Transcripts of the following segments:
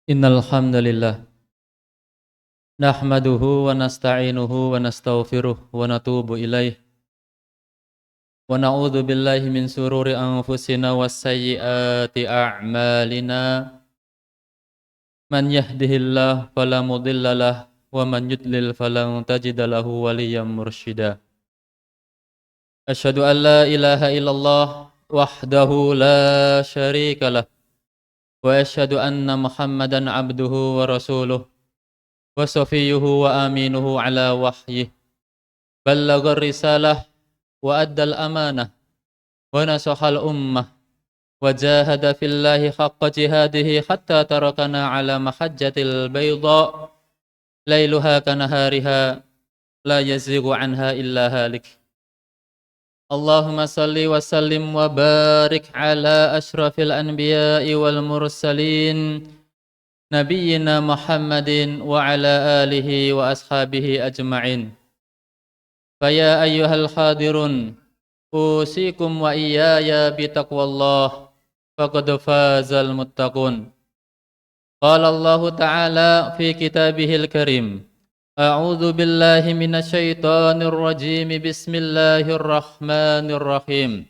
Innal hamdalillah nahmaduhu wa nasta'inuhu wa nastaghfiruh wa natubu ilaih wa na'udzu billahi min sururi anfusina was sayyiati a'malina man yahdihillahu fala mudhillalah wa man yudlil falan tajida lahu waliyyan mursyida. Asyhadu an la ilaha illallah wahdahu la syarikalah wa asyhadu anna Muhammadan abduhu wa rasuluh wa safiyuhu wa aminuhu ala wahyih ballagar risalah wa addal amanah wa nasahal ummah wa jahada fillahi haqqa jihadihi hatta tarakana ala mahajjatil bayda lailuha kanahariha la yazighu anha illa halik. Allahumma salli wa sallim wa barik ala ashrafil anbiya'i wal mursalin nabiyyina Muhammadin wa ala alihi wa ashabihi ajma'in. Faya ayyuhal hadirun usikum wa iyaya bitaqwallah faqad fazal muttaqun. Qala Allah Ta'ala fi kitabihil karim. A'udzu billahi minasyaitonir rajim. Bismillahirrahmanirrahim.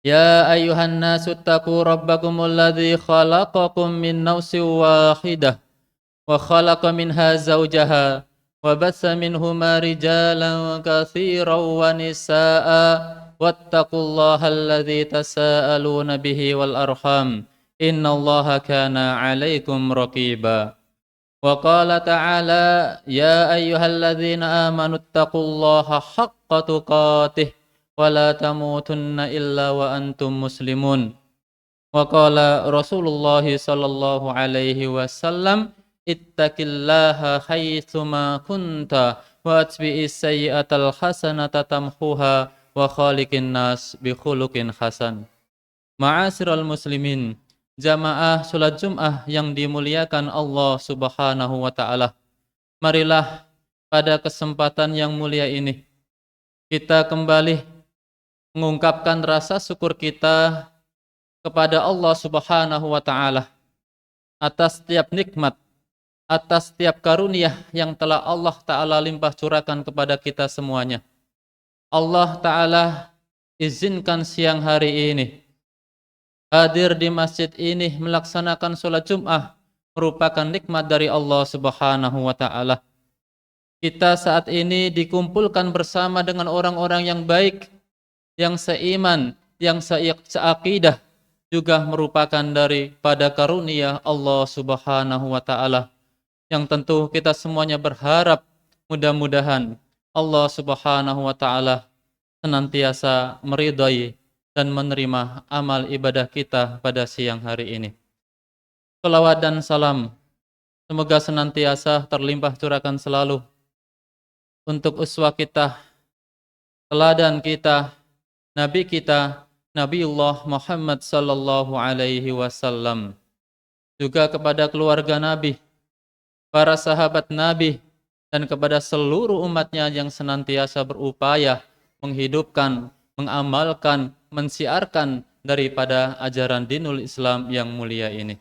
Ya ayyuhan nasu taqu rabbakumul ladzi khalaqakum min nafsin wahidah wa khalaqa minha zawjaha وبث منهما رجالا كثيرا ونساء واتقوا الله الذي تساءلون به والأرحام إن الله كان عليكم رقيبا وقال تعالى يا أيها الذين آمنوا اتقوا الله حق تقاته ولا تموتن إلا وأنتم مسلمون وقال رسول الله صلى الله عليه وسلم ittaqillaha haitsuma kunta wa atbi'is sayyi'atal hasanata tamhuha wa khaliqin nas bi khuluqin hasan. Ma'asyiral muslimin, jamaah salat Jumat yang dimuliakan Allah Subhanahu wa taala. Marilah pada kesempatan yang mulia ini kita kembali mengungkapkan rasa syukur kita kepada Allah Subhanahu wa taala atas setiap nikmat, atas setiap karunia yang telah Allah Ta'ala limpah curahkan kepada kita semuanya. Allah Ta'ala izinkan siang hari ini hadir di masjid ini melaksanakan sholat Jum'ah merupakan nikmat dari Allah Subhanahu wa Ta'ala. Kita saat ini dikumpulkan bersama dengan orang-orang yang baik, yang seiman, yang seakidah, juga merupakan daripada karunia Allah Subhanahu wa Ta'ala, yang tentu kita semuanya berharap mudah-mudahan Allah Subhanahu wa taala senantiasa meridai dan menerima amal ibadah kita pada siang hari ini. Salawat dan salam semoga senantiasa terlimpah curahkan selalu untuk uswah kita, teladan kita, nabi kita, Nabiullah Muhammad sallallahu alaihi wasallam, juga kepada keluarga Nabi, para sahabat Nabi, dan kepada seluruh umatnya yang senantiasa berupaya menghidupkan, mengamalkan, mensiarkan daripada ajaran dinul Islam yang mulia ini.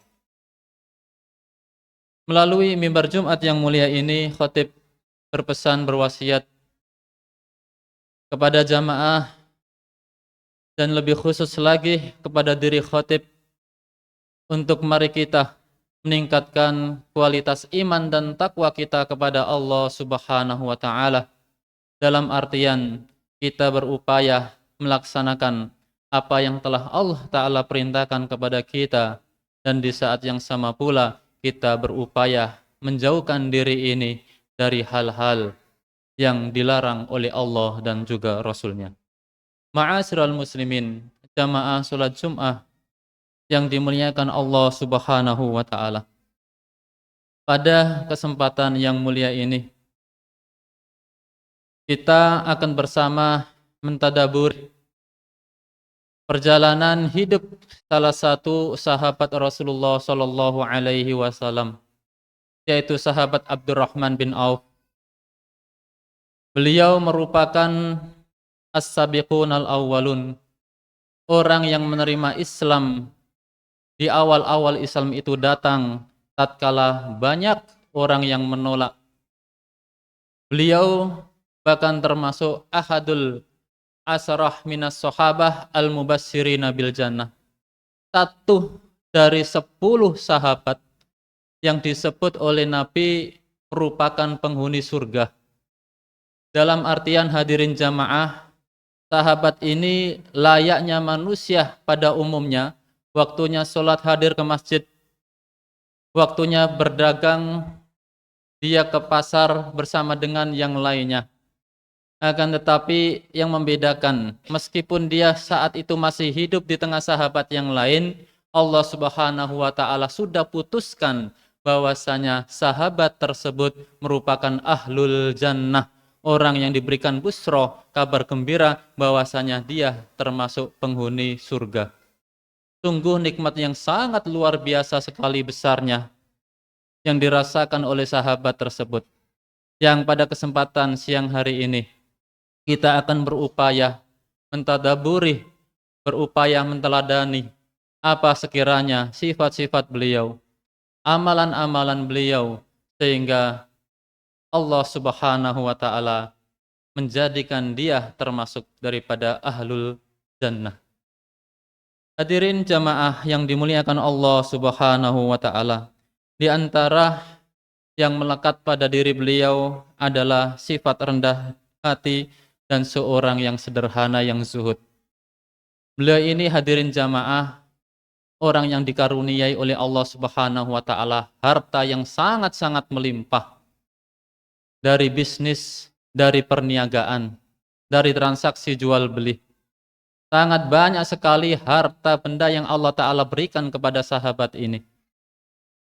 Melalui mimbar Jumat yang mulia ini, khatib berpesan berwasiat kepada jamaah dan lebih khusus lagi kepada diri khatib untuk mari kita meningkatkan kualitas iman dan takwa kita kepada Allah Subhanahu wa taala, dalam artian kita berupaya melaksanakan apa yang telah Allah Ta'ala perintahkan kepada kita, dan di saat yang sama pula kita berupaya menjauhkan diri ini dari hal-hal yang dilarang oleh Allah dan juga Rasulnya. Ma'asyiral muslimin, jamaah salat Jum'ah yang dimuliakan Allah Subhanahu wa taala. Pada kesempatan yang mulia ini kita akan bersama mentadabur perjalanan hidup salah satu sahabat Rasulullah sallallahu alaihi wasallam, yaitu sahabat Abdurrahman bin Auf. Beliau merupakan as-sabiqun al-awwalun, orang yang menerima Islam Di awal-awal Islam itu datang, tatkala banyak orang yang menolak. Beliau bahkan termasuk ahadul asrah minas sahabah al-mubassirina bil jannah. Satu dari 10 sahabat yang disebut oleh Nabi merupakan penghuni surga. Dalam artian hadirin jamaah, sahabat ini layaknya manusia pada umumnya, waktunya sholat hadir ke masjid, waktunya berdagang, dia ke pasar bersama dengan yang lainnya. Akan tetapi yang membedakan, meskipun dia saat itu masih hidup di tengah sahabat yang lain, Allah Subhanahu wa taala sudah putuskan bahwasanya sahabat tersebut merupakan ahlul jannah, orang yang diberikan busro, kabar gembira bahwasanya dia termasuk penghuni surga. Sungguh nikmat yang sangat luar biasa sekali besarnya yang dirasakan oleh sahabat tersebut. Yang pada kesempatan siang hari ini kita akan berupaya mentadaburi, berupaya menteladani apa sekiranya sifat-sifat beliau, amalan-amalan beliau, sehingga Allah Subhanahu wa taala menjadikan dia termasuk daripada ahlul jannah. Hadirin jamaah yang dimuliakan Allah Subhanahu wa taala, di antara yang melekat pada diri beliau adalah sifat rendah hati dan seorang yang sederhana, yang zuhud. Beliau ini hadirin jamaah, orang yang dikaruniai oleh Allah Subhanahu wa taala harta yang sangat-sangat melimpah, dari bisnis, dari perniagaan, dari transaksi jual beli. Sangat banyak sekali harta benda yang Allah taala berikan kepada sahabat ini.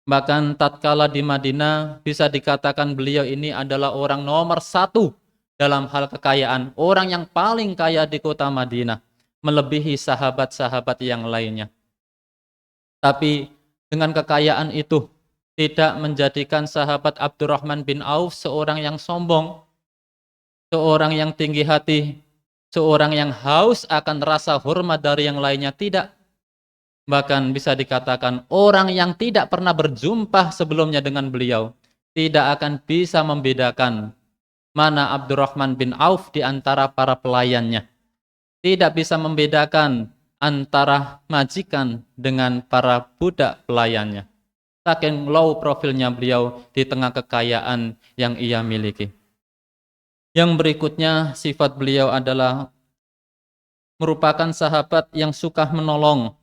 Bahkan tatkala di Madinah bisa dikatakan beliau ini adalah orang nomor 1 dalam hal kekayaan, orang yang paling kaya di kota Madinah, melebihi sahabat-sahabat yang lainnya. Tapi dengan kekayaan itu tidak menjadikan sahabat Abdurrahman bin Auf seorang yang sombong, seorang yang tinggi hati, seorang yang haus akan rasa hormat dari yang lainnya, tidak. Bahkan bisa dikatakan orang yang tidak pernah berjumpa sebelumnya dengan beliau tidak akan bisa membedakan mana Abdurrahman bin Auf di antara para pelayannya. Tidak bisa membedakan antara majikan dengan para budak pelayannya. Saking low profilnya beliau di tengah kekayaan yang ia miliki. Yang berikutnya, sifat beliau adalah merupakan sahabat yang suka menolong,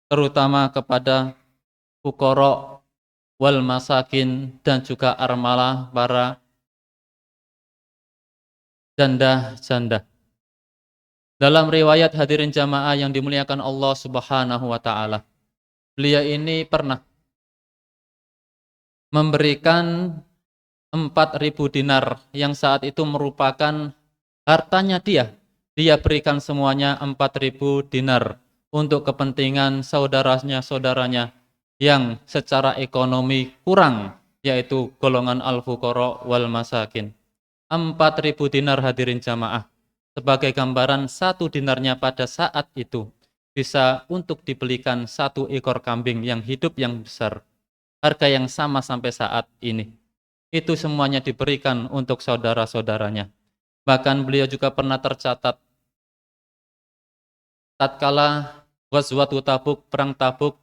terutama kepada fuqara wal masakin dan juga armalah, para janda-janda. Dalam riwayat hadirin jamaah yang dimuliakan Allah Subhanahu wa taala, beliau ini pernah memberikan 4.000 dinar yang saat itu merupakan hartanya dia. Dia berikan semuanya 4.000 dinar untuk kepentingan saudaranya yang secara ekonomi kurang, yaitu golongan al-fuqara wal masakin. 4.000 dinar hadirin jamaah. Sebagai gambaran, 1 dinarnya pada saat itu bisa untuk dibelikan 1 ekor kambing yang hidup yang besar. Harga yang sama sampai saat ini. Itu semuanya diberikan untuk saudara-saudaranya. Bahkan beliau juga pernah tercatat tatkala Ghazwatu Tabuk, perang Tabuk,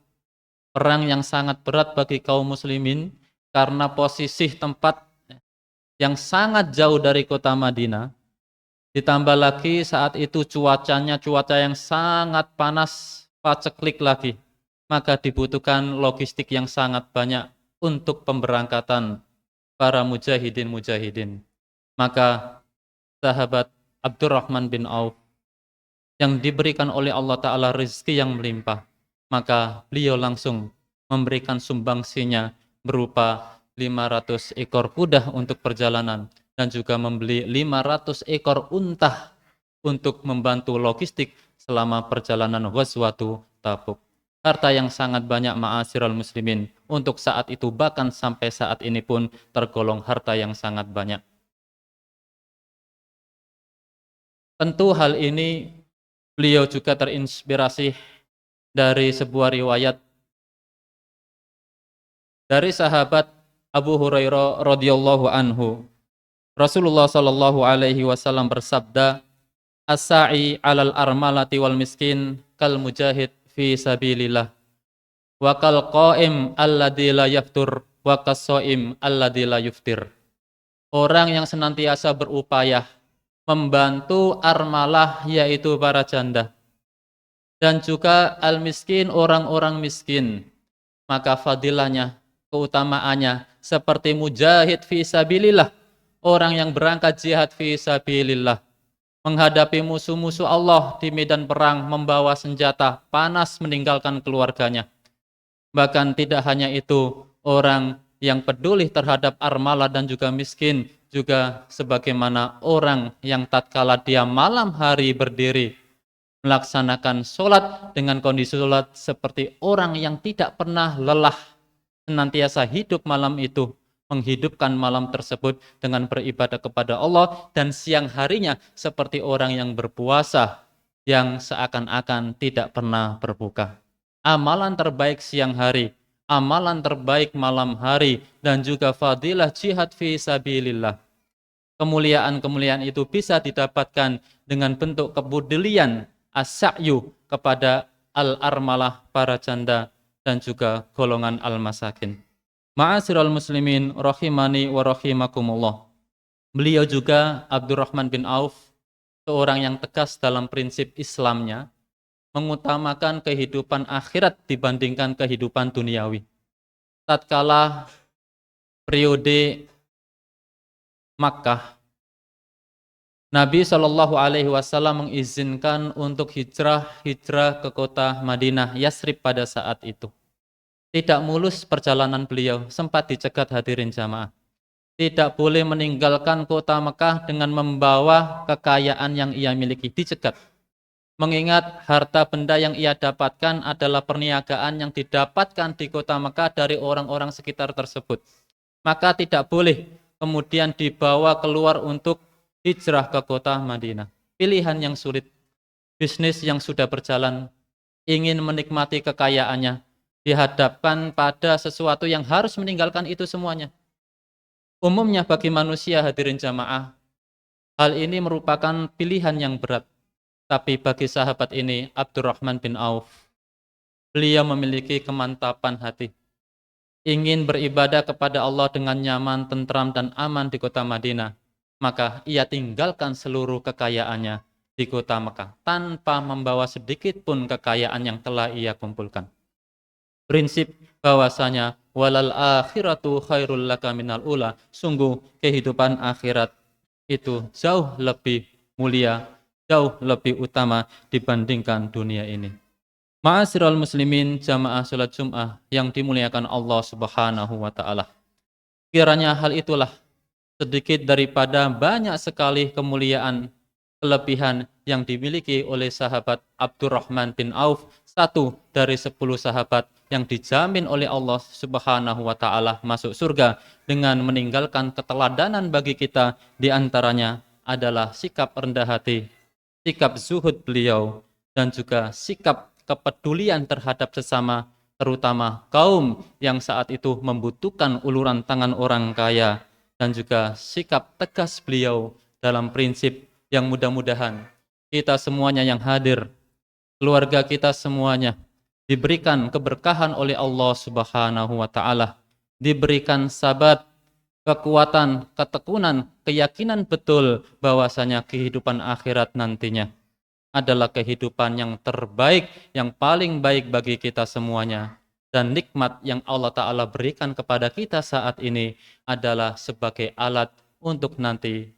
perang yang sangat berat bagi kaum muslimin karena posisi tempat yang sangat jauh dari kota Madinah. Ditambah lagi saat itu cuacanya cuaca yang sangat panas, paceklik lagi. Maka dibutuhkan logistik yang sangat banyak untuk pemberangkatan para mujahidin. Maka sahabat Abdurrahman bin Auf yang diberikan oleh Allah Ta'ala rezeki yang melimpah, maka beliau langsung memberikan sumbangsinya berupa 500 ekor kuda untuk perjalanan dan juga membeli 500 ekor unta untuk membantu logistik selama perjalanan Ghazwatu Tabuk. Harta yang sangat banyak ma'asyiral muslimin, untuk saat itu bahkan sampai saat ini pun tergolong harta yang sangat banyak. Tentu hal ini beliau juga terinspirasi dari sebuah riwayat Dari sahabat Abu Hurairah radhiyallahu anhu, Rasulullah sallallahu alaihi wasallam bersabda, "As-sa'i 'alal armalati wal miskin kal mujahid fi sabilillah, wa kal qa'im alladzi la yaftur, wa kas-sha'im alladzi la yuftir." Orang yang senantiasa berupaya membantu armalah yaitu para janda dan juga al-miskin orang-orang miskin, maka fadilahnya, keutamaannya seperti mujahid fi sabilillah, orang yang berangkat jihad fi sabilillah, menghadapi musuh-musuh Allah di medan perang membawa senjata panas meninggalkan keluarganya. Bahkan tidak hanya itu, orang yang peduli terhadap armala dan juga miskin, juga sebagaimana orang yang tatkala dia malam hari berdiri melaksanakan sholat dengan kondisi sholat seperti orang yang tidak pernah lelah, senantiasa hidup malam itu, menghidupkan malam tersebut dengan beribadah kepada Allah, dan siang harinya seperti orang yang berpuasa yang seakan-akan tidak pernah berbuka. Amalan terbaik siang hari, amalan terbaik malam hari, dan juga fadilah jihad fi sabilillah. Kemuliaan-kemuliaan itu bisa didapatkan dengan bentuk kepedulian as-sa'yu kepada al-armalah, para janda, dan juga golongan al-masakin. Ma'asyiral muslimin rahimani wa rahimakumullah. Beliau juga Abdurrahman bin Auf, seorang yang tegas dalam prinsip Islamnya, mengutamakan kehidupan akhirat dibandingkan kehidupan duniawi. Tatkala periode Makkah, Nabi Shallallahu Alaihi Wasallam mengizinkan untuk hijrah ke kota Madinah, Yasrib pada saat itu. Tidak mulus perjalanan beliau, sempat dicegat hadirin jamaah. Tidak boleh meninggalkan kota Mekah dengan membawa kekayaan yang ia miliki, dicegat. Mengingat harta benda yang ia dapatkan adalah perniagaan yang didapatkan di kota Mekah dari orang-orang sekitar tersebut. Maka tidak boleh kemudian dibawa keluar untuk hijrah ke kota Madinah. Pilihan yang sulit, bisnis yang sudah berjalan, ingin menikmati kekayaannya, dihadapkan pada sesuatu yang harus meninggalkan itu semuanya. Umumnya bagi manusia hadirin jamaah, hal ini merupakan pilihan yang berat. Tapi bagi sahabat ini, Abdurrahman bin Auf, beliau memiliki kemantapan hati, ingin beribadah kepada Allah dengan nyaman, tentram, dan aman di kota Madinah. Maka ia tinggalkan seluruh kekayaannya di kota Mekah tanpa membawa sedikit pun kekayaan yang telah ia kumpulkan. Prinsip bahwasanya walal akhiratu khairul laka minal ula, sungguh kehidupan akhirat itu jauh lebih mulia, jauh lebih utama dibandingkan dunia ini. Ma'asyiral muslimin jamaah salat Jum'ah yang dimuliakan Allah Subhanahu wa taala. Kiranya hal itulah sedikit daripada banyak sekali kemuliaan, kelebihan yang dimiliki oleh sahabat Abdurrahman bin Auf, satu dari 10 sahabat yang dijamin oleh Allah Subhanahu wa taala masuk surga dengan meninggalkan keteladanan bagi kita, di antaranya adalah sikap rendah hati, sikap zuhud beliau, dan juga sikap kepedulian terhadap sesama, terutama kaum yang saat itu membutuhkan uluran tangan orang kaya, dan juga sikap tegas beliau dalam prinsip yang mudah-mudahan kita semuanya yang hadir, keluarga kita semuanya diberikan keberkahan oleh Allah Subhanahu wa taala, diberikan sabat, kekuatan, ketekunan, keyakinan betul bahwasanya kehidupan akhirat nantinya adalah kehidupan yang terbaik, yang paling baik bagi kita semuanya. Dan nikmat yang Allah Ta'ala berikan kepada kita saat ini adalah sebagai alat untuk nanti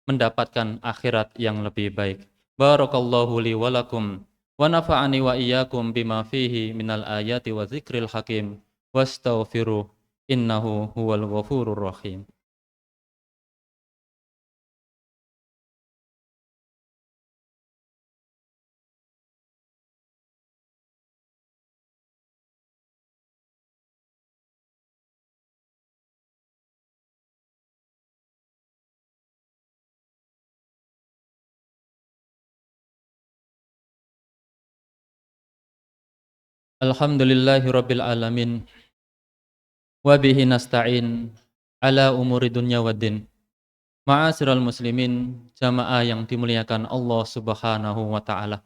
mendapatkan akhirat yang lebih baik. Barakallahu li walakum wa nafa'ani wa iyyakum bima fihi minal ayati wa zikril hakim wastaghfiru innahu huwal ghafurur rahim. Alhamdulillahi rabbil alamin. wa bihi nasta'in ala umuri dunya waddin. Ma'asyiral muslimin, jamaah yang dimuliakan Allah Subhanahu wa taala.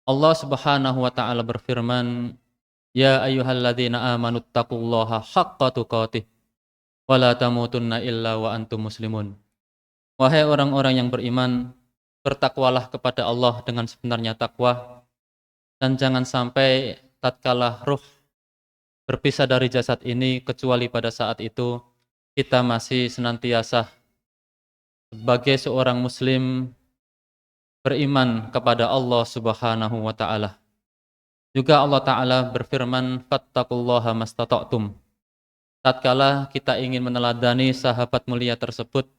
Allah Subhanahu wa taala berfirman, "Ya ayyuhalladzina amanu taqullaha haqqa tuqatih wa la tamutunna illa wa antum muslimun." Wahai orang-orang yang beriman, bertakwalah kepada Allah dengan sebenarnya takwa, dan jangan sampai tatkala ruh berpisah dari jasad ini kecuali pada saat itu kita masih senantiasa sebagai seorang muslim beriman kepada Allah Subhanahu wa taala. Juga Allah taala berfirman, "Fattaqullaha mastata'tum." Tatkala kita ingin meneladani sahabat mulia tersebut,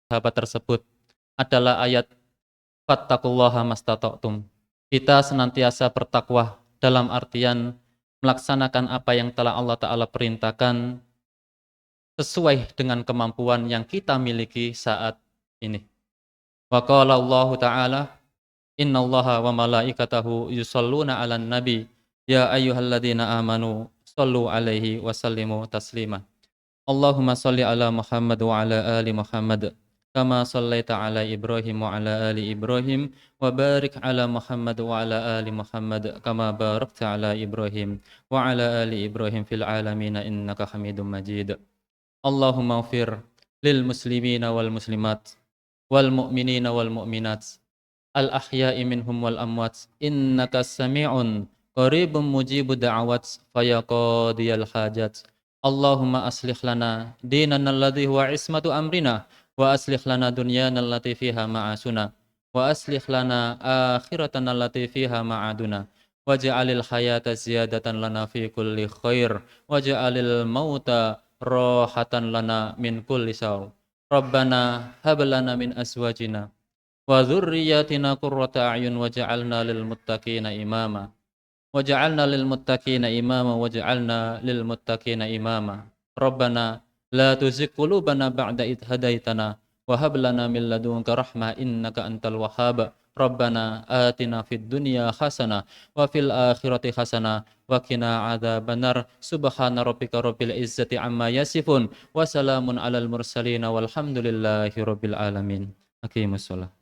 sahabat tersebut adalah ayat fattaqullaha mastata'tum. Kita senantiasa bertakwa dalam artian melaksanakan apa yang telah Allah taala perintahkan sesuai dengan kemampuan yang kita miliki saat ini. Wa qala Allah taala, "Innallaha wa malaikatahu yusholluna 'alan nabi, ya ayyuhalladzina amanu shallu 'alaihi wa sallimu taslima." Allahumma shalli 'ala Muhammad wa 'ala ali Muhammad kama shallaita 'ala Ibrahim wa 'ala ali Ibrahim wa barik 'ala Muhammad wa 'ala ali Muhammad kama barakta 'ala Ibrahim wa 'ala ali Ibrahim fil 'alamin innaka Hamidum Majid. Allahumma ighfir lil muslimina wal muslimat wal mu'minina wal mu'minat al ahya'i minhum wal amwat innaka sami'un qaribun mujibud da'awat faya qadiyal hajat. Allahumma aslih lana dinana alladhi huwa ismatu amrina wa aslih lana dunyana allati fiha ma'asuna wa aslih lana akhiratana allati fiha ma'aduna waj'alil hayata ziyadatan lana fi kulli khair waj'alil mauta rohatan lana min kulli saw. Rabbana hab lana min azwajina wa dzurriyyatina qurrata a'yun waj'alna lil muttaqina imama. Waj'alna lil muttaqina imama waj'alna lil muttaqina imama. Rabbana la tuzigh qulubana ba'da idh hadaitana wa hab lana min ladunka rahmah innaka antal wahhab. Rabbana atina fid dunya hasanah wa fil akhirati hasanah wa qina adzabannar. Subhana rabbika rabbil izzati amma yasifun wa salamun alal mursalin walhamdulillahi rabbil alamin. Aqimussalah.